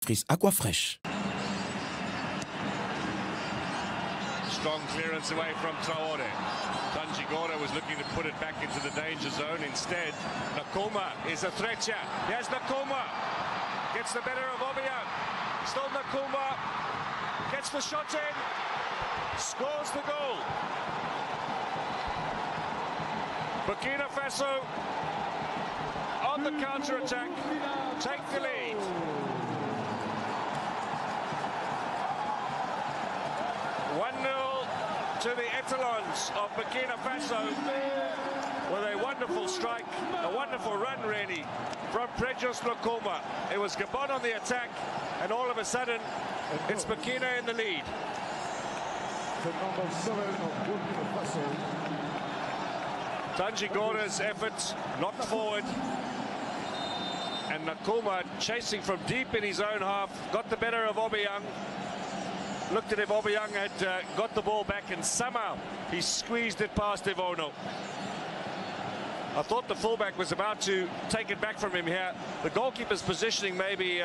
dentifrice Aquafresh. Strong clearance away from Traore. Tanji Gora was looking to put it back into the danger zone. Instead, Nakoma is a threat here. Here's Nakoma. Gets the better of Obiang. Still Nakoma. Gets the shot in. Scores the goal. Burkina Faso on the counter-attack. Take the lead. To the Etalons of Burkina Faso with a wonderful strike, a wonderful run really from Prejos Nakoma. It was Gabon on the attack, and all of a sudden it's Burkina in the lead. The number 7 of Burkina Faso. Tanji Gora's effort knocked forward, and Nakoma chasing from deep in his own half, got the better of Obiang. Looked at if Obiang had got the ball back, and somehow he squeezed it past Evono. I thought the fullback was about to take it back from him here. The goalkeeper's positioning maybe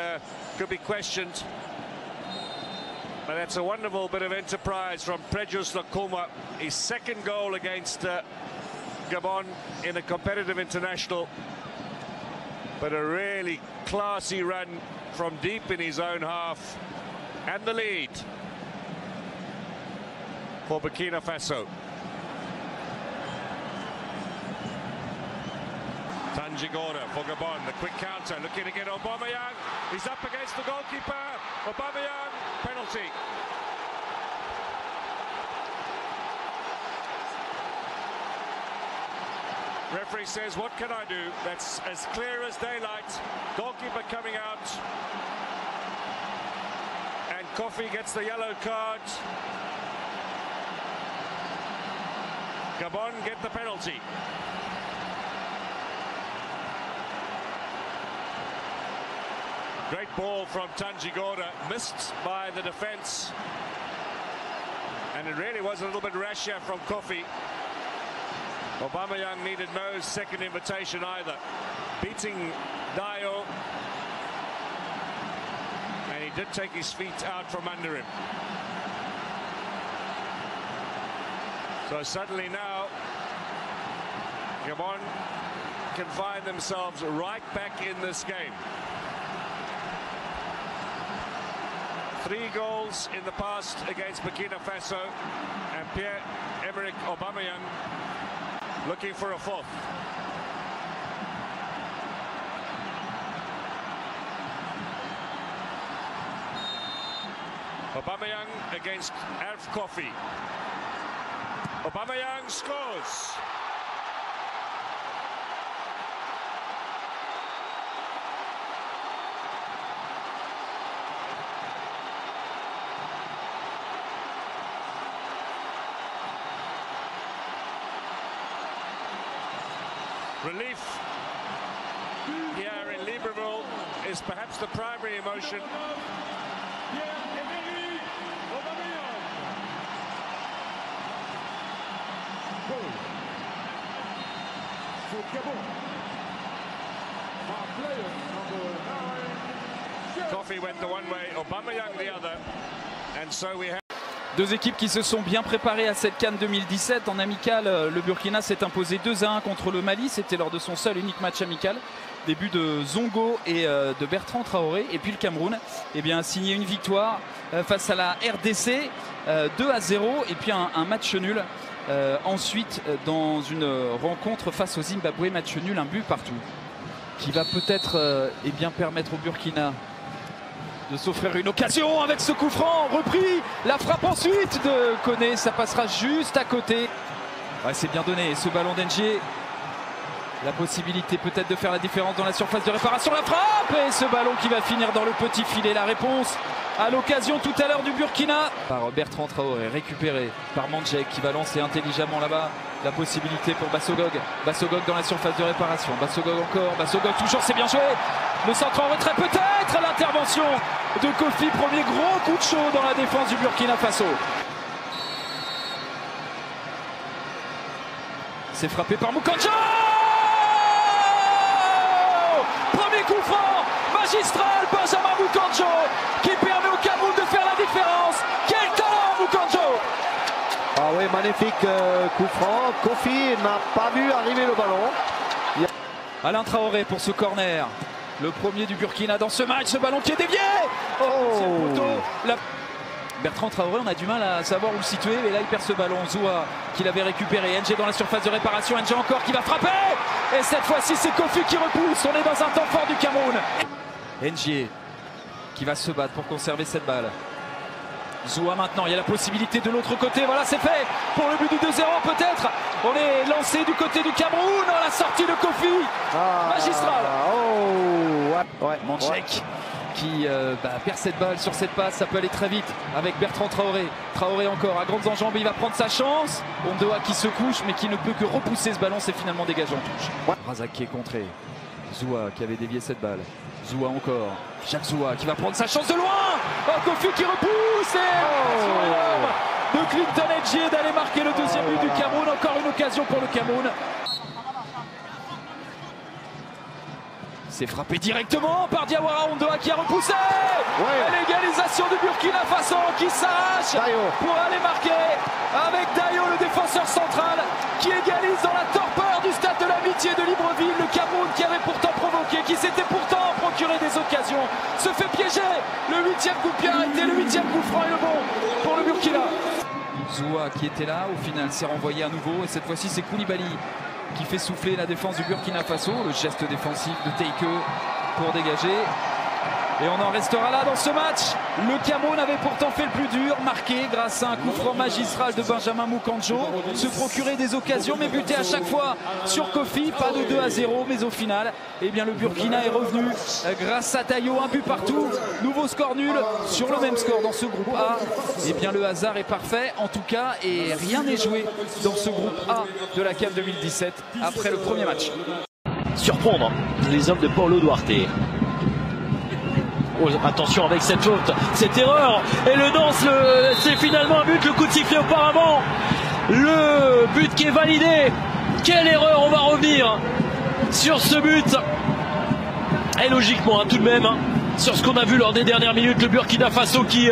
could be questioned. But that's a wonderful bit of enterprise from Prejos Nakoma. His second goal against Gabon in a competitive international. But a really classy run from deep in his own half. And the lead for Burkina Faso. Tanji Gora for Gabon, the quick counter, looking to get Aubameyang. He's up against the goalkeeper. Aubameyang, penalty. Referee says, what can I do? That's as clear as daylight. Goalkeeper coming out. And Kofi gets the yellow card. Gabon get the penalty. Great ball from Tanji Gora, missed by the defence. And it really was a little bit rash here from Kofi. Aubameyang needed no second invitation either. Beating Dio. And he did take his feet out from under him. So suddenly now, Gabon can find themselves right back in this game. 3 goals in the past against Burkina Faso, and Pierre-Emerick Aubameyang looking for a 4th. Aubameyang against Arif Kofi. Aubameyang scores. Relief here in Libreville is perhaps the primary emotion. Kofi went the one way, Aubameyang the other, and so we have. Deux équipes qui se sont bien préparées à cette CAN 2017. En amical, le Burkina s'est imposé 2-1 contre le Mali. C'était lors de son seul unique match amical. Début de Zongo et de Bertrand Traoré. Et puis le Cameroun a signé une victoire face à la RDC, 2-0. Et puis un match nul. Ensuite, dans une rencontre face au Zimbabwe, match nul, un but partout. Qui va peut-être permettre au Burkina de s'offrir une occasion avec ce coup franc repris, la frappe ensuite de Koné, ça passera juste à côté. Ouais, c'est bien donné, ce ballon d'Engie, la possibilité peut-être de faire la différence dans la surface de réparation, la frappe et ce ballon qui va finir dans le petit filet. La réponse à l'occasion tout à l'heure du Burkina par Bertrand Traoré, récupéré par Mandjek qui va lancer intelligemment là-bas. La possibilité pour Bassogog. Bassogog dans la surface de réparation. Bassogog encore. Bassogog toujours, c'est bien joué. Le centre en retrait peut-être. L'intervention de Kofi. Premier gros coup de chaud dans la défense du Burkina Faso. C'est frappé par Moukodjo. Premier coup franc magistral. Benjamin Moukodjo. Mukanjo qui permet au Cameroun de faire la différence. Quel talent Mukanjo! Ah oui, magnifique coup franc. Kofi n'a pas vu arriver le ballon. Alain Traoré pour ce corner. Le premier du Burkina dans ce match. Ce ballon qui est dévié. Bertrand Traoré, on a du mal à savoir où le situer. Et là, il perd ce ballon. Zoua qui l'avait récupéré. NG dans la surface de réparation. NG encore qui va frapper. Et cette fois-ci, c'est Kofi qui repousse. On est dans un temps fort du Cameroun. NG qui va se battre pour conserver cette balle. Zoua maintenant, il y a la possibilité de l'autre côté, voilà c'est fait pour le but du 2-0 peut-être. On est lancé du côté du Cameroun, la sortie de Kofi, magistral. Manchek qui perd cette balle sur cette passe, ça peut aller très vite avec Bertrand Traoré. Traoré encore à grandes enjambées, il va prendre sa chance. Ondoa qui se couche mais qui ne peut que repousser ce ballon, c'est finalement dégagé en touche. Razak qui est contré, Zoua qui avait dévié cette balle. Zoua encore, Jacques Zoua qui va prendre sa chance de loin. Kofi qui repousse et de Clinton Edgier d'aller marquer le deuxième but du Cameroun. Encore une occasion pour le Cameroun. C'est frappé directement par Diawara. Ondoa qui a repoussé. L'égalisation du Burkina Faso qui s'arrache pour aller marquer avec Dayo, le défenseur central, qui égalise dans la torpeur du stade de l'Amitié de Libreville. Le Cameroun qui avait pourtant provoqué, qui s'était pourtant procuré des occasions, se fait piéger. Le 8e coup de pied arrêté, le 8e coup franc et le bon pour le Burkina. Zoua qui était là, au final s'est renvoyé à nouveau et cette fois-ci c'est Koulibaly qui fait souffler la défense du Burkina Faso. Le geste défensif de Teike pour dégager. Et on en restera là dans ce match. Le Cameroun avait pourtant fait le plus dur, marqué grâce à un coup franc magistral de Benjamin Mukanjo, se procurer des occasions mais buter à chaque fois sur Kofi, pas de 2-0 mais au final, eh bien, le Burkina est revenu grâce à Dayo, un but partout, nouveau score nul sur le même score dans ce groupe A. Eh bien le hasard est parfait en tout cas et rien n'est joué dans ce groupe A de la CAN 2017 après le premier match. Surprendre les hommes de Paulo Duarte. Oh, attention avec cette faute, cette erreur, et le danse, c'est finalement un but, le coup de sifflet auparavant, le but qui est validé. Quelle erreur, on va revenir sur ce but, et logiquement tout de même, sur ce qu'on a vu lors des dernières minutes, le Burkina Faso qui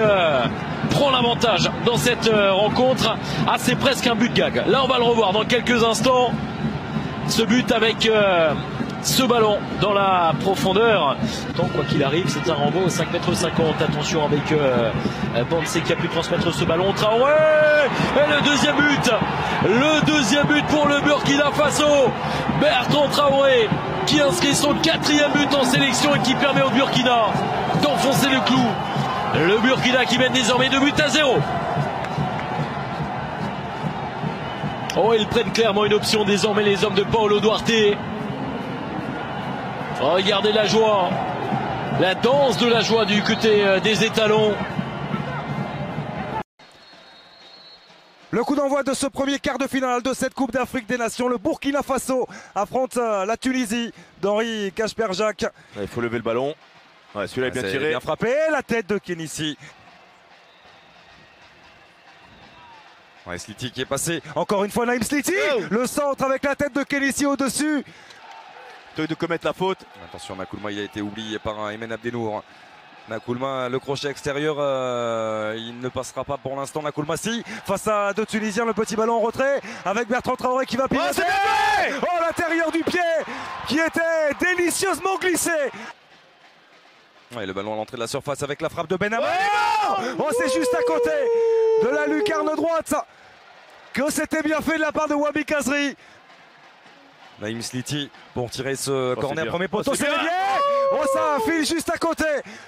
prend l'avantage dans cette rencontre. C'est presque un but gag, là on va le revoir dans quelques instants, ce but avec ce ballon dans la profondeur. Tant quoi qu'il arrive, c'est un renvoi au 5,50 m. Attention avec Bansé qui a pu transmettre ce ballon. Traoré et le deuxième but pour le Burkina Faso. Bertrand Traoré qui inscrit son 4e but en sélection et qui permet au Burkina d'enfoncer le clou. Le Burkina qui mène désormais 2-0. Oh, ils prennent clairement une option désormais, les hommes de Paulo Duarte. Regardez la joie, la danse de la joie du côté des étalons. Le coup d'envoi de ce premier quart de finale de cette Coupe d'Afrique des Nations. Le Burkina Faso affronte la Tunisie d'Henri Kasper-Jacques. Il faut lever le ballon. Celui-là est bien tiré. Bien frappé, la tête de Kénissi. Sliti qui est passé. Encore une fois Naïm Sliti. Le centre avec la tête de Kénissi au-dessus. De commettre la faute. Attention, Nakoulma, il a été oublié par un Emen Abdenour. Nakoulma, le crochet extérieur, il ne passera pas pour l'instant. Nakoulma, si, face à deux Tunisiens, le petit ballon en retrait avec Bertrand Traoré qui va piloter. L'intérieur du pied qui était délicieusement glissé. Le ballon à l'entrée de la surface avec la frappe de Benama. C'est juste à côté de la lucarne droite. Que c'était bien fait de la part de Wabi Kazri. Naïm Sliti pour tirer ce corner, premier poteau, c'est bien. Ça file juste à côté.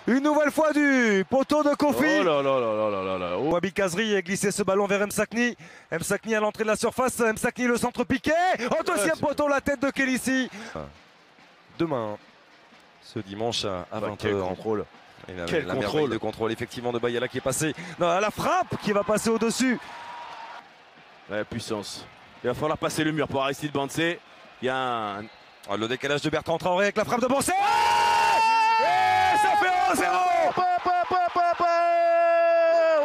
Une nouvelle fois du poteau de Kofi. Wabi Kazri a glissé ce ballon vers Msakni. Msakni à l'entrée de la surface. Msakni le centre piqué. Au deuxième poteau, la tête de Kélissi. Demain, ce dimanche à 20h. Quel contrôle. Quel contrôle de contrôle effectivement de Bayala qui est passé. À la frappe qui va passer au-dessus. La puissance. Il va falloir passer le mur pour Aristide Bansé. Il y a le décalage de Bertrand Traoré avec la frappe de Bansé. Et ça fait 1-0.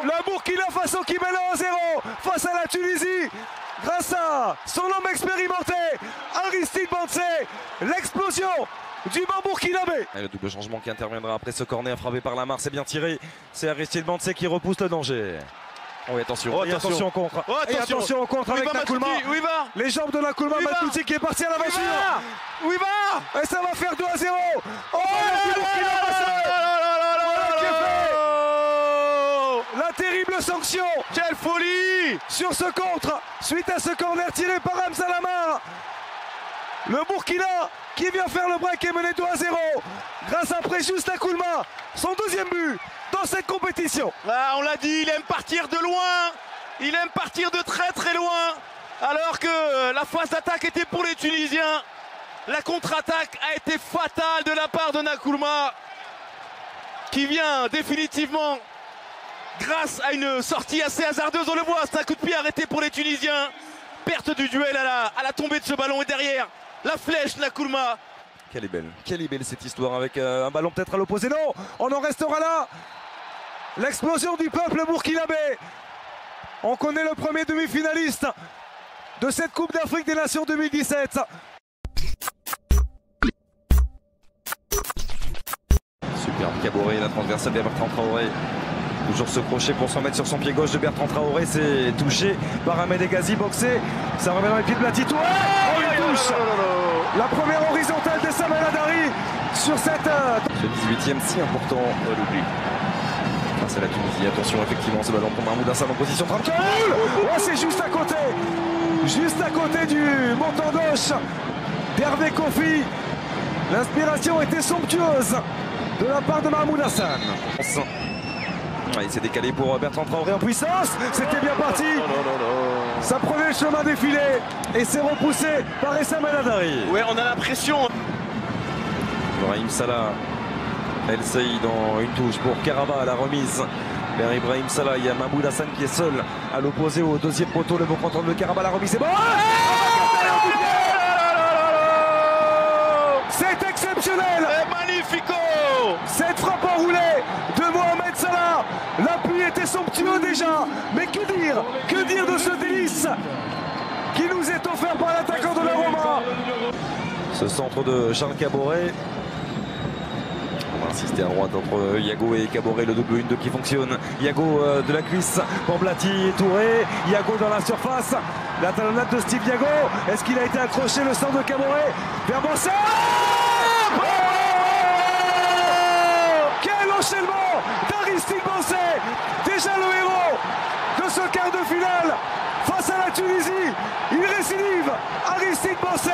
Le Burkina Faso qui mène 1-0 face à la Tunisie. Grâce à son homme expérimenté, Aristide Bansé. L'explosion du banc burkinabé. Et le double changement qui interviendra après ce corner frappé par Lamar, c'est bien tiré. C'est Aristide Bansé qui repousse le danger. Oui, attention. Oh, Et attention au contre. Oh, Et attention au contre avec Nakoulma. Où il va? Les jambes de Nakoulma, Matuti qui est parti à l'aventure. Où il va? Et ça va faire 2-0. Oh, la terrible sanction. Quelle folie Sur ce contre, suite à ce corner tiré par Hamza Lamar. Le Burkina qui vient faire le break est mené 2-0 grâce à Précieux Nakoulma, son deuxième but dans cette compétition. Ah, on l'a dit, il aime partir de loin, il aime partir de très très loin, alors que la phase d'attaque était pour les Tunisiens. La contre-attaque a été fatale de la part de Nakoulma, qui vient définitivement, grâce à une sortie assez hasardeuse, on le voit, c'est un coup de pied arrêté pour les Tunisiens. Perte du duel à la tombée de ce ballon, et derrière, la flèche Nakoulma. Quelle est belle cette histoire avec un ballon peut-être à l'opposé. Non, on en restera là. L'explosion du peuple burkinabé. On connaît le premier demi-finaliste de cette Coupe d'Afrique des Nations 2017. Superbe Caboret, la transversale de Bertrand Traoré. Toujours ce crochet pour s'en mettre sur son pied gauche de Bertrand Traoré. C'est touché par Ahmed Egazi, boxé. Ça remet dans les pieds de Blati. Oh, une touche. La première horizontale de Samuel Adari sur cette... Ce 18e si important. C'est la Tunisie. Attention, effectivement, ce ballon pour Mahmoud Hassan en position tranquille. Oh, c'est juste à côté. Juste à côté du montant gauche d'Hervé Kofi. L'inspiration était somptueuse de la part de Mahmoud Hassan. Il s'est décalé pour Bertrand Traoré en puissance. C'était bien parti. Ça prenait le chemin défilé et c'est repoussé par Essam El Hadari. Ouais, on a l'impression. Ibrahim Salah. El Saïd dans une touche pour Karaba à la remise vers Ibrahim Salah. Il y a Mahmoud Hassan qui est seul à l'opposé au deuxième poteau. Le bon contrôle de Karaba, la remise est bon. C'est exceptionnel. Magnifico. Cette frappe enroulée de Mohamed Salah. L'appui était somptueux déjà. Mais que dire de ce délice qui nous est offert par l'attaquant de la Roma. Ce centre de Charles Caboret. On va insister à droite entre Yago et Caboret, le double 1-2 qui fonctionne. Yago de la cuisse pour Blati et Touré. Yago dans la surface. La talonnade de Steve Yago. Est-ce qu'il a été accroché, le centre de Caboret vers Bansé? Quel enchaînement d'Aristide Bansé, déjà le héros de ce quart de finale face à la Tunisie. Il récidive, Aristide Bansé,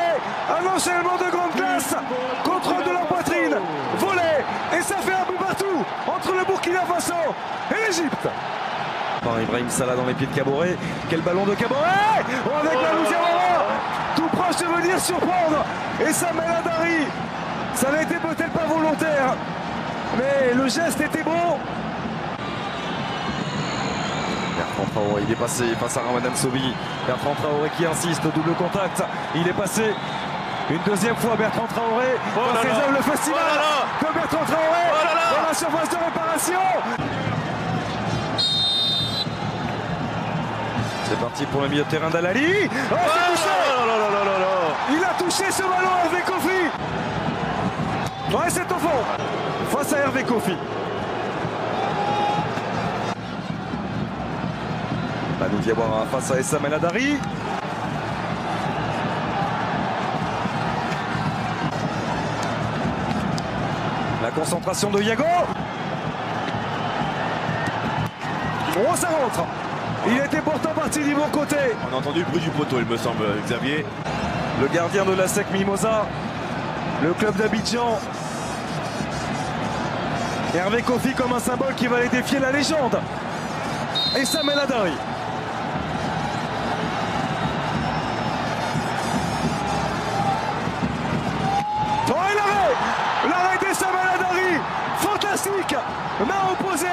un enchaînement de grande classe, contrôle de la poitrine, volé, et ça fait un but partout entre le Burkina Faso et l'Égypte. Par Ibrahim Salah dans les pieds de Caboret. Quel ballon de Caboret avec la Louisiana, tout proche de venir surprendre. Et Samuel Adari, ça n'était peut-être pas volontaire, mais le geste était bon. Bertrand Traoré, il est passé face à Ramadan Sobi. Bertrand Traoré qui insiste, double contact. Il est passé une deuxième fois. Bertrand Traoré dans ses œuvres, le festival de Bertrand Traoré dans la surface de réparation. C'est parti pour le milieu de terrain d'Alali. Oh, c'est touché. Il a touché ce ballon, Hervé Kofi. Ouais, c'est au fond. Face à Hervé Kofi. Nous Diawara face à Essam El Hadari. La concentration de Yago. Oh, ça rentre. Il était pourtant parti du bon côté. On a entendu le bruit du poteau, il me semble, Xavier. Le gardien de la SEC Mimosa, le club d'Abidjan. Hervé Kofi comme un symbole qui va aller défier la légende. Essam El Hadari. Oh, et l'arrêt d'Essam El Hadari, fantastique, main opposée,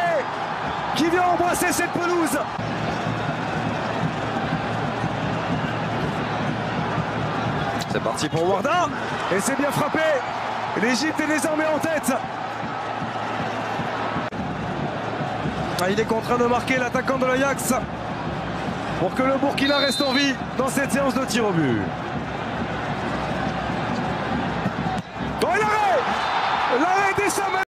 qui vient embrasser cette pelouse. C'est parti pour Warda, et c'est bien frappé. L'Égypte est désormais en tête. Il est contraint de marquer, l'attaquant de l'Ajax, pour que le Burkina reste en vie dans cette séance de tir au but.